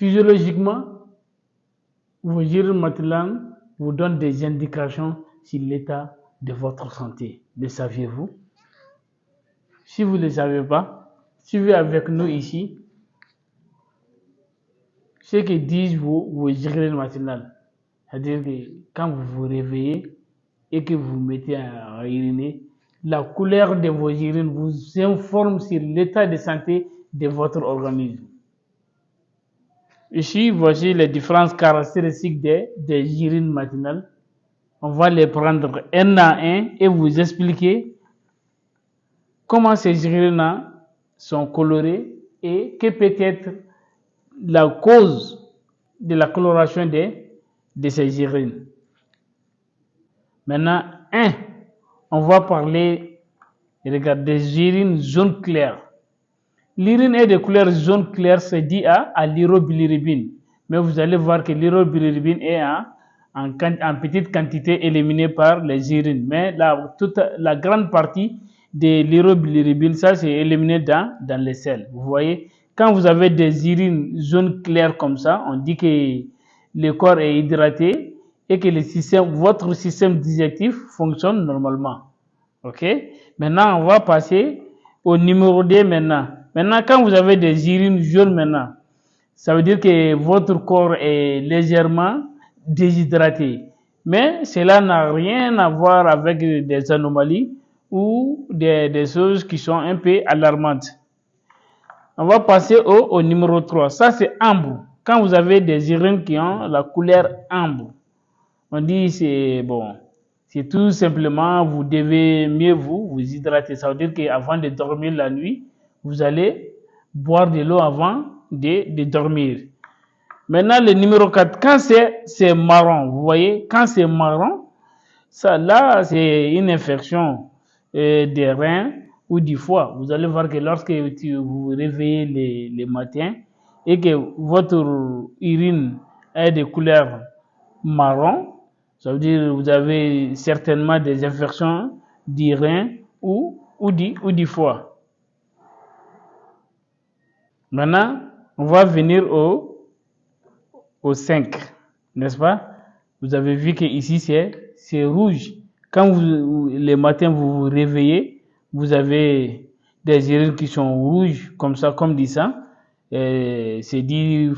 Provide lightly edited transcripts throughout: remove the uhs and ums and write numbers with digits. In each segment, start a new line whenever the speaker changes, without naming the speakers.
Physiologiquement, vos urines matinales vous donnent des indications sur l'état de votre santé. Le saviez-vous? Si vous ne le savez pas, suivez avec nous ici ce que disent vos urines matinales. C'est-à-dire que quand vous vous réveillez et que vous mettez à uriner, la couleur de vos urines vous informe sur l'état de santé de votre organisme. Ici, voici les différentes caractéristiques des urines matinales. On va les prendre un à un et vous expliquer comment ces urines sont colorées et quelle peut être la cause de la coloration de ces urines. Maintenant, on va parler des urines jaune clair. L'urine est de couleur jaune clair, c'est dû à l'urobilirubine. Mais vous allez voir que l'urobilirubine est en petite quantité éliminée par les urines. Mais la grande partie de l'urobilirubine, ça c'est éliminé dans les selles. Vous voyez, quand vous avez des urines jaune clair comme ça, on dit que le corps est hydraté et que votre système digestif fonctionne normalement. Ok? Maintenant, on va passer au numéro 2 maintenant. Maintenant, quand vous avez des urines jaunes maintenant, ça veut dire que votre corps est légèrement déshydraté. Mais cela n'a rien à voir avec des anomalies ou des choses qui sont un peu alarmantes. On va passer au numéro 3. Ça, c'est ambre. Quand vous avez des urines qui ont la couleur ambre, on dit c'est tout simplement vous devez mieux vous hydrater. Ça veut dire qu'avant de dormir la nuit, vous allez boire de l'eau avant de dormir. Maintenant, le numéro 4, quand c'est marron, vous voyez, quand c'est marron, ça là, c'est une infection des reins ou du foie. Vous allez voir que lorsque vous vous réveillez le matin et que votre urine est de couleur marron, ça veut dire que vous avez certainement des infections du rein ou du foie. Maintenant, on va venir au 5, n'est-ce pas? Vous avez vu que ici c'est rouge. Quand le matin vous vous réveillez, vous avez des urines qui sont rouges, comme ça, comme dit ça. C'est dit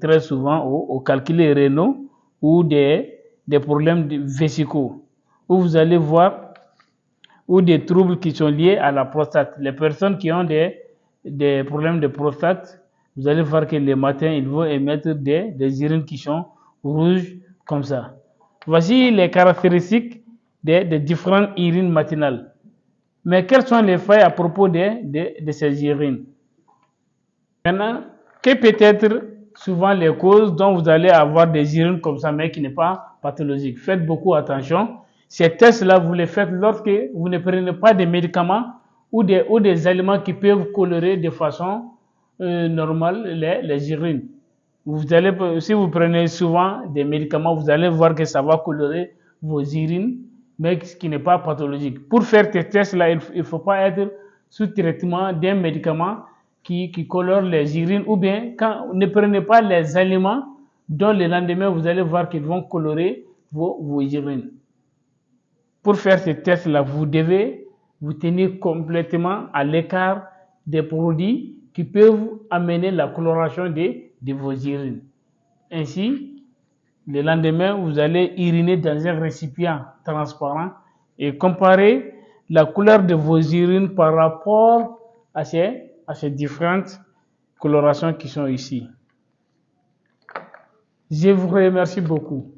très souvent au calcul rénaux ou des problèmes vésicaux, où vous allez voir, ou des troubles qui sont liés à la prostate. Les personnes qui ont des problèmes de prostate, vous allez voir que le matin, ils vont émettre des urines qui sont rouges comme ça. Voici les caractéristiques des différentes urines matinales. Mais quels sont les faits à propos de ces urines? Maintenant, quelles peut être souvent les causes dont vous allez avoir des urines comme ça, mais qui n'est pas pathologique? Faites beaucoup attention. Ces tests-là, vous les faites lorsque vous ne prenez pas des médicaments ou des aliments qui peuvent colorer de façon normale les urines. Si vous prenez souvent des médicaments, vous allez voir que ça va colorer vos urines, mais ce qui n'est pas pathologique. Pour faire ces tests-là, il ne faut pas être sous traitement d'un médicament qui colore les urines, ou bien quand ne prenez pas les aliments dont le lendemain vous allez voir qu'ils vont colorer vos urines. Pour faire ces tests-là, vous devez vous tenir complètement à l'écart des produits qui peuvent amener la coloration de vos urines. Ainsi, le lendemain, vous allez uriner dans un récipient transparent et comparer la couleur de vos urines par rapport à ces différentes colorations qui sont ici. Je vous remercie beaucoup.